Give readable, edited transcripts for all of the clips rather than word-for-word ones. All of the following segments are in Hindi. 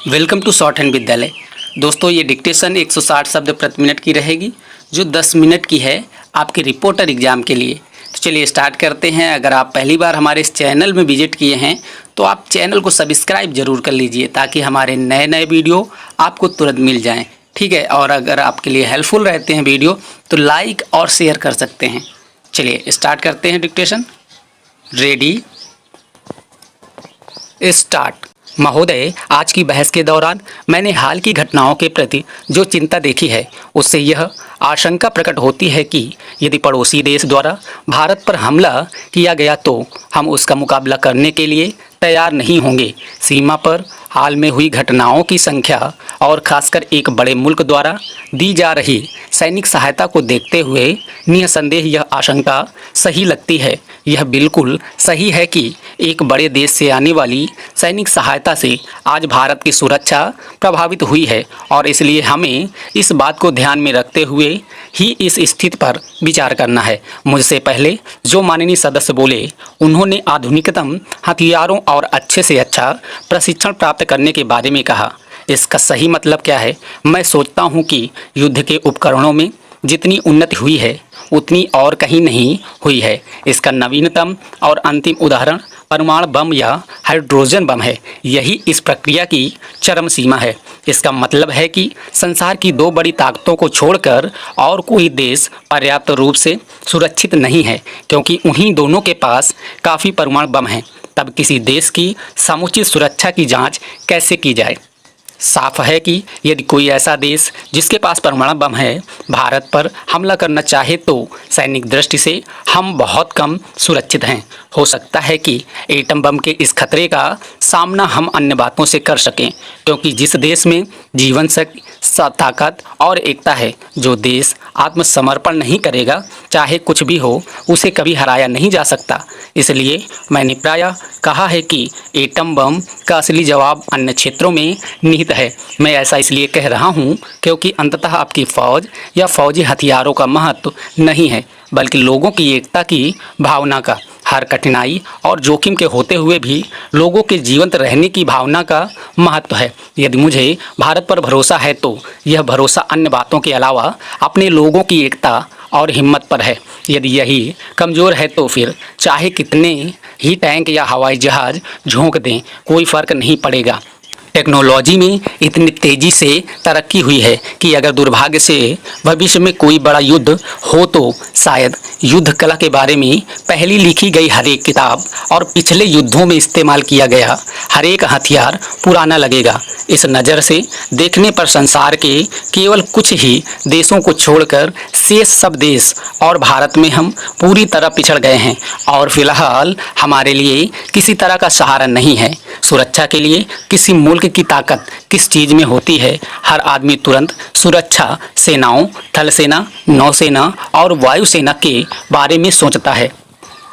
वेलकम टू शॉर्ट हैंड विद्यालय। दोस्तों, ये डिक्टेशन 160 शब्द प्रति मिनट की रहेगी, जो 10 मिनट की है आपके रिपोर्टर एग्ज़ाम के लिए। तो चलिए स्टार्ट करते हैं। अगर आप पहली बार हमारे इस चैनल में विजिट किए हैं तो आप चैनल को सब्सक्राइब ज़रूर कर लीजिए, ताकि हमारे नए नए वीडियो आपको तुरंत मिल जाएँ। ठीक है, और अगर आपके लिए हेल्पफुल रहते हैं वीडियो तो लाइक और शेयर कर सकते हैं। चलिए स्टार्ट करते हैं डिक्टेशन। Ready, start. महोदय, आज की बहस के दौरान मैंने हाल की घटनाओं के प्रति जो चिंता देखी है, उससे यह आशंका प्रकट होती है कि यदि पड़ोसी देश द्वारा भारत पर हमला किया गया तो हम उसका मुकाबला करने के लिए तैयार नहीं होंगे। सीमा पर हाल में हुई घटनाओं की संख्या और खासकर एक बड़े मुल्क द्वारा दी जा रही सैनिक सहायता को देखते हुए निसंदेह यह आशंका सही लगती है। यह बिल्कुल सही है कि एक बड़े देश से आने वाली सैनिक सहायता से आज भारत की सुरक्षा प्रभावित हुई है, और इसलिए हमें इस बात को ध्यान में रखते हुए ही इस स्थिति पर विचार करना है। मुझसे पहले जो माननीय सदस्य बोले, उन्होंने आधुनिकतम हथियारों और अच्छे से अच्छा प्रशिक्षण प्राप्त करने के बारे में कहा। इसका सही मतलब क्या है? मैं सोचता हूँ कि युद्ध के उपकरणों में जितनी उन्नति हुई है उतनी और कहीं नहीं हुई है। इसका नवीनतम और अंतिम उदाहरण परमाणु बम या हाइड्रोजन बम है। यही इस प्रक्रिया की चरम सीमा है। इसका मतलब है कि संसार की दो बड़ी ताकतों को छोड़कर और कोई देश पर्याप्त रूप से सुरक्षित नहीं है, क्योंकि उन्हीं दोनों के पास काफ़ी परमाणु बम हैं। तब किसी देश की समुचित सुरक्षा की जांच कैसे की जाए? साफ है कि यदि कोई ऐसा देश जिसके पास परमाणु बम है भारत पर हमला करना चाहे तो सैनिक दृष्टि से हम बहुत कम सुरक्षित हैं। हो सकता है कि एटम बम के इस खतरे का सामना हम अन्य बातों से कर सकें, क्योंकि जिस देश में जीवन शक्ति, ताकत और एकता है, जो देश आत्मसमर्पण नहीं करेगा चाहे कुछ भी हो, उसे कभी हराया नहीं जा सकता। इसलिए मैंने प्रायः कहा है कि एटम बम का असली जवाब अन्य क्षेत्रों में निहित है। मैं ऐसा इसलिए कह रहा हूँ क्योंकि अंततः आपकी फ़ौज या फौजी हथियारों का महत्व नहीं है, बल्कि लोगों की एकता की भावना का। हर कठिनाई और जोखिम के होते हुए भी लोगों के जीवंत रहने की भावना का महत्व है। यदि मुझे भारत पर भरोसा है तो यह भरोसा अन्य बातों के अलावा अपने लोगों की एकता और हिम्मत पर है। यदि यही कमज़ोर है तो फिर चाहे कितने ही टैंक या हवाई जहाज़ झोंक दें, कोई फ़र्क नहीं पड़ेगा। टेक्नोलॉजी में इतनी तेज़ी से तरक्की हुई है कि अगर दुर्भाग्य से भविष्य में कोई बड़ा युद्ध हो तो शायद युद्ध कला के बारे में पहली लिखी गई हर एक किताब और पिछले युद्धों में इस्तेमाल किया गया हर एक हथियार पुराना लगेगा। इस नज़र से देखने पर संसार के केवल कुछ ही देशों को छोड़कर शेष सब देश और भारत में हम पूरी तरह पिछड़ गए हैं, और फिलहाल हमारे लिए किसी तरह का सहारा नहीं है। सुरक्षा के लिए किसी मुल्क की ताकत किस चीज़ में होती है? हर आदमी तुरंत सुरक्षा सेनाओं, थल सेना, नौसेना और वायुसेना के बारे में सोचता है।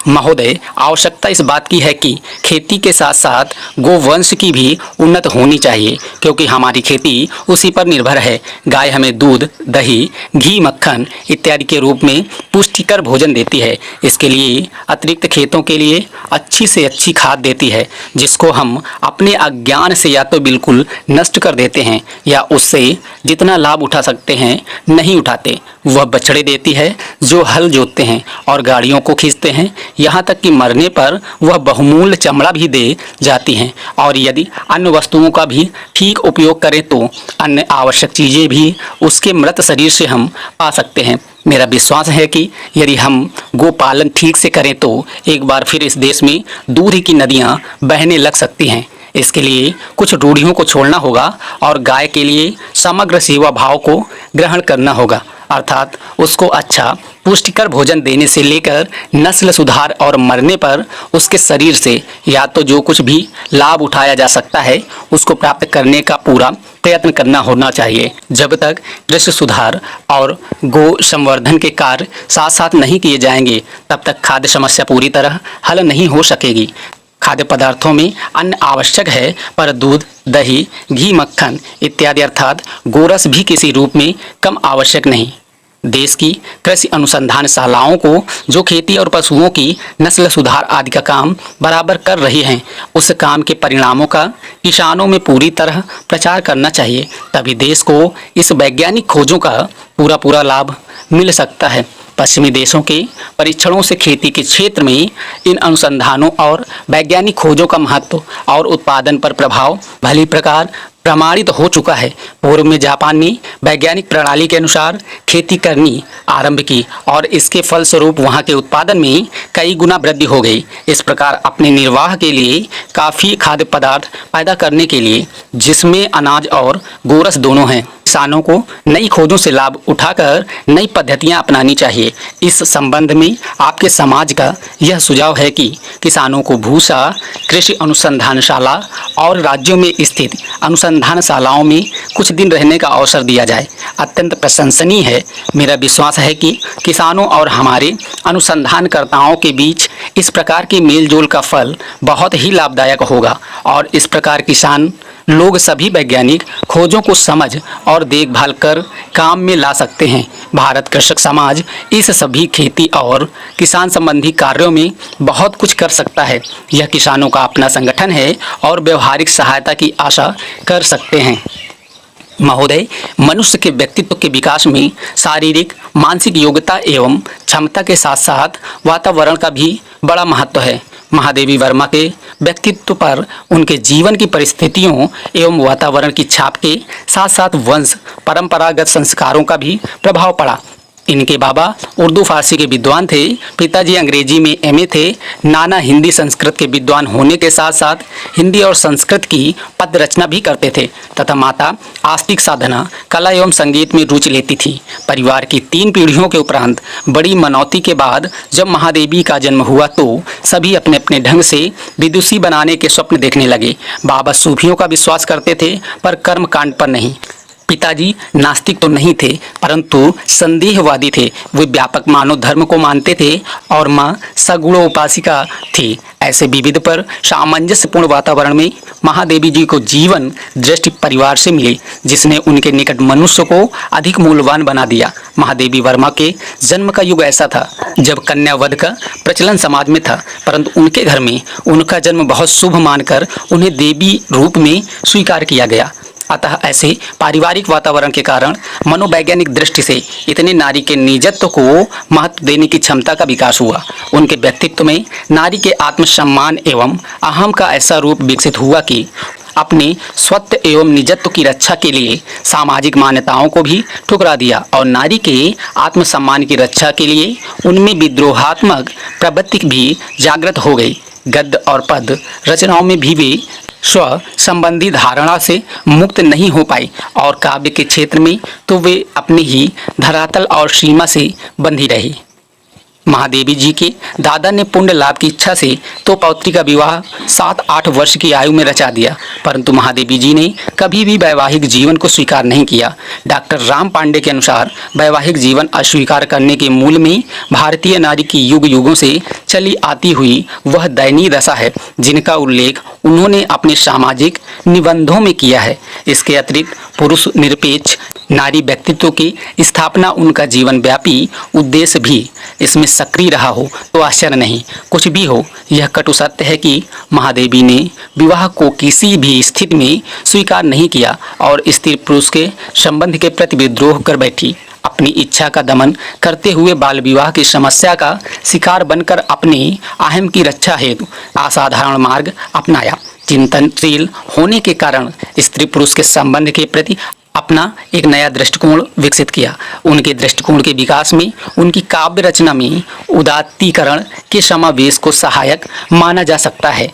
महोदय, आवश्यकता इस बात की है कि खेती के साथ साथ गोवंश की भी उन्नत होनी चाहिए, क्योंकि हमारी खेती उसी पर निर्भर है। गाय हमें दूध, दही, घी, मक्खन इत्यादि के रूप में पुष्टिकर भोजन देती है। इसके लिए अतिरिक्त खेतों के लिए अच्छी से अच्छी खाद देती है, जिसको हम अपने अज्ञान से या तो बिल्कुल नष्ट कर देते हैं या उससे जितना लाभ उठा सकते हैं नहीं उठाते। वह बछड़े देती है जो हल जोतते हैं और गाड़ियों को खींचते हैं, यहाँ तक कि मरने पर वह बहुमूल्य चमड़ा भी दे जाती हैं। और यदि अन्य वस्तुओं का भी ठीक उपयोग करें तो अन्य आवश्यक चीज़ें भी उसके मृत शरीर से हम पा सकते हैं। मेरा विश्वास है कि यदि हम गोपालन ठीक से करें तो एक बार फिर इस देश में दूध की नदियाँ बहने लग सकती हैं। इसके लिए कुछ रूढ़ियों को छोड़ना होगा और गाय के लिए समग्र सेवा भाव को ग्रहण करना होगा, अर्थात उसको अच्छा पुष्टिकर भोजन देने से लेकर नस्ल सुधार और मरने पर उसके शरीर से या तो जो कुछ भी लाभ उठाया जा सकता है उसको प्राप्त करने का पूरा प्रयत्न करना होना चाहिए। जब तक कृषि सुधार और गो संवर्धन के कार्य साथ साथ नहीं किए जाएंगे, तब तक खाद्य समस्या पूरी तरह हल नहीं हो सकेगी। खाद्य पदार्थों में अन्न आवश्यक है, पर दूध, दही, घी, मक्खन इत्यादि अर्थात गोरस भी किसी रूप में कम आवश्यक नहीं। देश की कृषि अनुसंधानशालाओं को जो खेती और पशुओं की नस्ल सुधार आदि का काम बराबर कर रही हैं, उस काम के परिणामों का किसानों में पूरी तरह प्रचार करना चाहिए। तभी देश को इस वैज्ञानिक खोजों का पूरा लाभ मिल सकता है। पश्चिमी देशों के परीक्षणों से खेती के क्षेत्र में इन अनुसंधानों और वैज्ञानिक खोजों का महत्व और उत्पादन पर प्रभाव भली प्रकार प्रमाणित हो चुका है। पूर्व में जापान ने वैज्ञानिक प्रणाली के अनुसार खेती करनी आरंभ की और इसके फलस्वरूप वहां के उत्पादन में कई गुना वृद्धि हो गई। इस प्रकार अपने निर्वाह के लिए काफ़ी खाद्य पदार्थ पैदा करने के लिए, जिसमें अनाज और गोरस दोनों हैं, किसानों को नई खोजों से लाभ उठाकर नई पद्धतियां अपनानी चाहिए। इस संबंध में आपके समाज का यह सुझाव है कि किसानों को भूसा कृषि अनुसंधानशाला और राज्यों में स्थित अनुसंधानशालाओं में कुछ दिन रहने का अवसर दिया जाए। अत्यंत प्रशंसनीय है। मेरा विश्वास है कि किसानों और हमारे अनुसंधानकर्ताओं के बीच इस प्रकार के मेलजोल का फल बहुत ही लाभदायक होगा और इस प्रकार किसान लोग सभी वैज्ञानिक खोजों को समझ और देखभाल कर काम में ला सकते हैं। भारत कृषक समाज इस सभी खेती और किसान संबंधी कार्यों में बहुत कुछ कर सकता है। यह किसानों का अपना संगठन है और व्यवहारिक सहायता की आशा कर सकते हैं। महोदय, मनुष्य के व्यक्तित्व के विकास में शारीरिक मानसिक योग्यता एवं क्षमता के साथ साथ वातावरण का भी बड़ा महत्व है। महादेवी वर्मा के व्यक्तित्व पर उनके जीवन की परिस्थितियों एवं वातावरण की छाप के साथ साथ वंश परंपरागत संस्कारों का भी प्रभाव पड़ा। इनके बाबा उर्दू फारसी के विद्वान थे, पिताजी अंग्रेजी में एमए थे, नाना हिंदी संस्कृत के विद्वान होने के साथ साथ हिंदी और संस्कृत की पद रचना भी करते थे तथा माता आस्तिक साधना, कला एवं संगीत में रुचि लेती थी। परिवार की 3 पीढ़ियों के उपरांत बड़ी मनौती के बाद जब महादेवी का जन्म हुआ तो सभी अपने अपने ढंग से विदुषी बनाने के स्वप्न देखने लगे। बाबा सूफियों का विश्वास करते थे पर कर्मकांड पर नहीं। पिताजी नास्तिक तो नहीं थे परंतु संदेहवादी थे। वे व्यापक मानव धर्म को मानते थे और माँ सगुणोपासिका थी। ऐसे विविध पर सामंजस्यपूर्ण वातावरण में महादेवी जी को जीवन दृष्टि परिवार से मिली, जिसने उनके निकट मनुष्य को अधिक मूल्यवान बना दिया। महादेवी वर्मा के जन्म का युग ऐसा था जब कन्या वध का प्रचलन समाज में था, परंतु उनके घर में उनका जन्म बहुत शुभ मानकर उन्हें देवी रूप में स्वीकार किया गया। अतः ऐसे पारिवारिक वातावरण के कारण मनोवैज्ञानिक दृष्टि से इतने नारी के निजत्व को महत्व देने की क्षमता का विकास हुआ। उनके व्यक्तित्व में नारी के आत्मसम्मान एवं अहम का ऐसा रूप विकसित हुआ कि अपने स्वत्व एवं निजत्व की रक्षा के लिए सामाजिक मान्यताओं को भी ठुकरा दिया और नारी के आत्मसम्मान की रक्षा के लिए उनमें विद्रोहात्मक प्रवृत्ति भी जागृत हो गई। गद्य और पद रचनाओं में भी वे स्व संबंधी धारणा से मुक्त नहीं हो पाई और काव्य के क्षेत्र में तो वे अपनी ही धरातल और सीमा से बंधी रही। महादेवी जी के दादा ने पुण्य लाभ की इच्छा से तो पौत्री का विवाह 7-8 वर्ष की आयु में रचा दिया, परंतु महादेवी जी ने कभी भी वैवाहिक जीवन को स्वीकार नहीं किया। डॉक्टर राम पांडे के अनुसार वैवाहिक जीवन अस्वीकार करने के मूल में भारतीय नारी की युग युगों से चली आती हुई वह दयनीय दशा है जिनका उल्लेख उन्होंने अपने सामाजिक निबंधों में किया है। इसके अतिरिक्त पुरुष निरपेक्ष नारी व्यक्तित्व की स्थापना उनका जीवन व्यापी उद्देश्य भी इसमें सक्रिय रहा हो तो आश्चर्य नहीं। कुछ भी हो, यह कटु सत्य है कि महादेवी ने विवाह को किसी भी स्थिति में स्वीकार नहीं किया और स्त्री पुरुष के संबंध के प्रति विद्रोह कर बैठी। अपनी इच्छा का दमन करते हुए बाल विवाह की समस्या का शिकार बनकर अपनी अहम की रक्षा हेतु असाधारण मार्ग अपनाया। चिंतनशील होने के कारण स्त्री पुरुष के संबंध के प्रति अपना एक नया दृष्टिकोण विकसित किया। उनके दृष्टिकोण के विकास में उनकी काव्य रचना में उदात्तीकरण के समावेश को सहायक माना जा सकता है।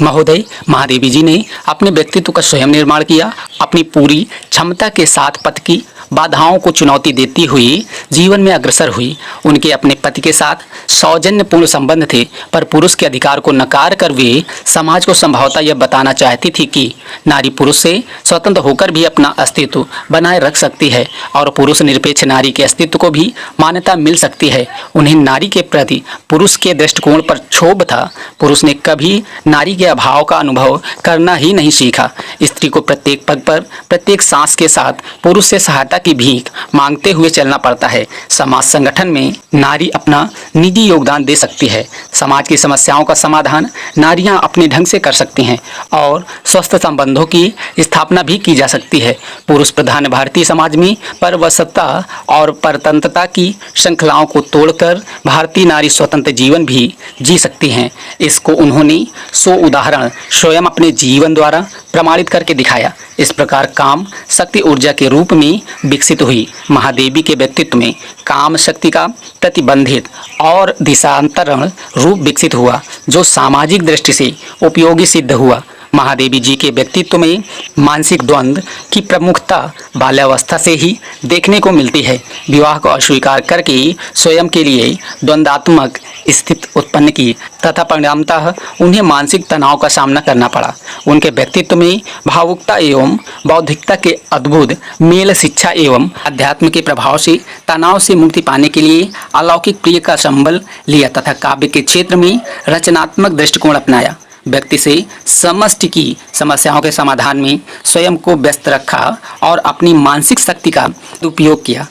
महोदय, महादेवी जी ने अपने व्यक्तित्व का स्वयं निर्माण किया। अपनी पूरी क्षमता के साथ पति की बाधाओं को चुनौती देती हुई जीवन में अग्रसर हुई। उनके अपने पति के साथ सौजन्यपूर्ण संबंध थे, पर पुरुष के अधिकार को नकार कर वे समाज को संभवतः यह बताना चाहती थी कि नारी पुरुष से स्वतंत्र होकर भी अपना अस्तित्व बनाए रख सकती है और पुरुष निरपेक्ष नारी के अस्तित्व को भी मान्यता मिल सकती है। उन्हें नारी के प्रति पुरुष के दृष्टिकोण पर क्षोभ था। पुरुष ने कभी नारी के अभाव का अनुभव करना ही नहीं सीखा। स्त्री को प्रत्येक पग पर प्रत्येक सांस के साथ पुरुष से सहायता की भीख मांगते हुए चलना पड़ता है। समाज संगठन में नारी अपना निजी योगदान दे सकती है। समाज की समस्याओं का समाधान नारियां अपने ढंग से कर सकती हैं और स्वस्थ संबंधों की स्थापना भी की जा सकती है। पुरुष प्रधान भारतीय समाज में परवशता और परतंत्रता की श्रृंखलाओं को तोड़कर भारतीय नारी स्वतंत्र जीवन भी जी सकती हैं। इसको उन्होंने 100 उदाहरण स्वयं अपने जीवन द्वारा प्रमाणित करके दिखाया। इस प्रकार काम शक्ति ऊर्जा के रूप में विकसित हुई महादेवी के व्यक्तित्व में काम शक्ति का प्रतिबंधित और दिशांतरण रूप विकसित हुआ, जो सामाजिक दृष्टि से उपयोगी सिद्ध हुआ। महादेवी जी के व्यक्तित्व में मानसिक द्वंद्व की प्रमुखता बाल्यावस्था से ही देखने को मिलती है। विवाह को अस्वीकार करके स्वयं के लिए द्वंद्वात्मक स्थिति उत्पन्न की तथा परिणामतः उन्हें मानसिक तनाव का सामना करना पड़ा। उनके व्यक्तित्व में भावुकता एवं बौद्धिकता के अद्भुत मेल शिक्षा एवं अध्यात्म के प्रभाव से तनाव से मुक्ति पाने के लिए अलौकिक प्रिय का संबल लिया तथा काव्य के क्षेत्र में रचनात्मक दृष्टिकोण अपनाया। व्यक्ति से समष्टि की समस्याओं के समाधान में स्वयं को व्यस्त रखा और अपनी मानसिक शक्ति का उपयोग किया।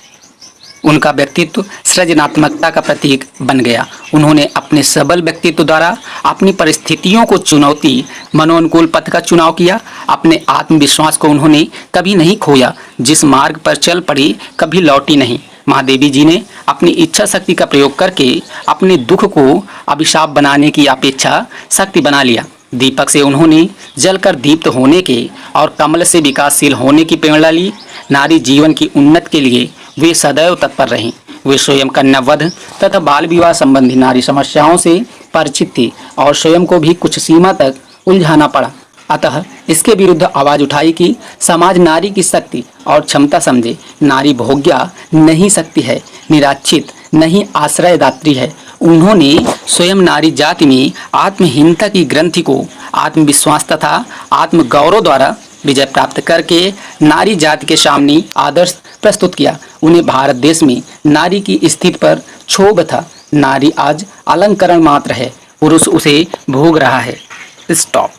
उनका व्यक्तित्व सृजनात्मकता का प्रतीक बन गया। उन्होंने अपने सबल व्यक्तित्व द्वारा अपनी परिस्थितियों को चुनौती मनोनुकूल पथ का चुनाव किया। अपने आत्मविश्वास को उन्होंने कभी नहीं खोया। जिस मार्ग पर चल पड़ी कभी लौटी नहीं। महादेवी जी ने अपनी इच्छा शक्ति का प्रयोग करके अपने दुख को अभिशाप बनाने की अपेक्षा शक्ति बना लिया। दीपक से उन्होंने जलकर दीप्त होने के और कमल से विकासशील होने की प्रेरणा ली। नारी जीवन की उन्नति के लिए वे सदैव तत्पर रहीं। वे स्वयं कन्यावध तथा बाल विवाह संबंधी नारी समस्याओं से परिचित थी और स्वयं को भी कुछ सीमा तक उलझाना पड़ा। अतः इसके विरुद्ध आवाज उठाई कि समाज नारी की शक्ति और क्षमता समझे। नारी भोग्या नहीं सकती है, निराश्रित नहीं आश्रयदात्री है। उन्होंने स्वयं नारी जाति में आत्महीनता की ग्रंथि को आत्मविश्वास तथा आत्मगौरव द्वारा विजय प्राप्त करके नारी जाति के सामने आदर्श प्रस्तुत किया। उन्हें भारत देश में नारी की स्थिति पर क्षोभ था। नारी आज अलंकरण मात्र है, पुरुष उसे भोग रहा है। स्टॉप।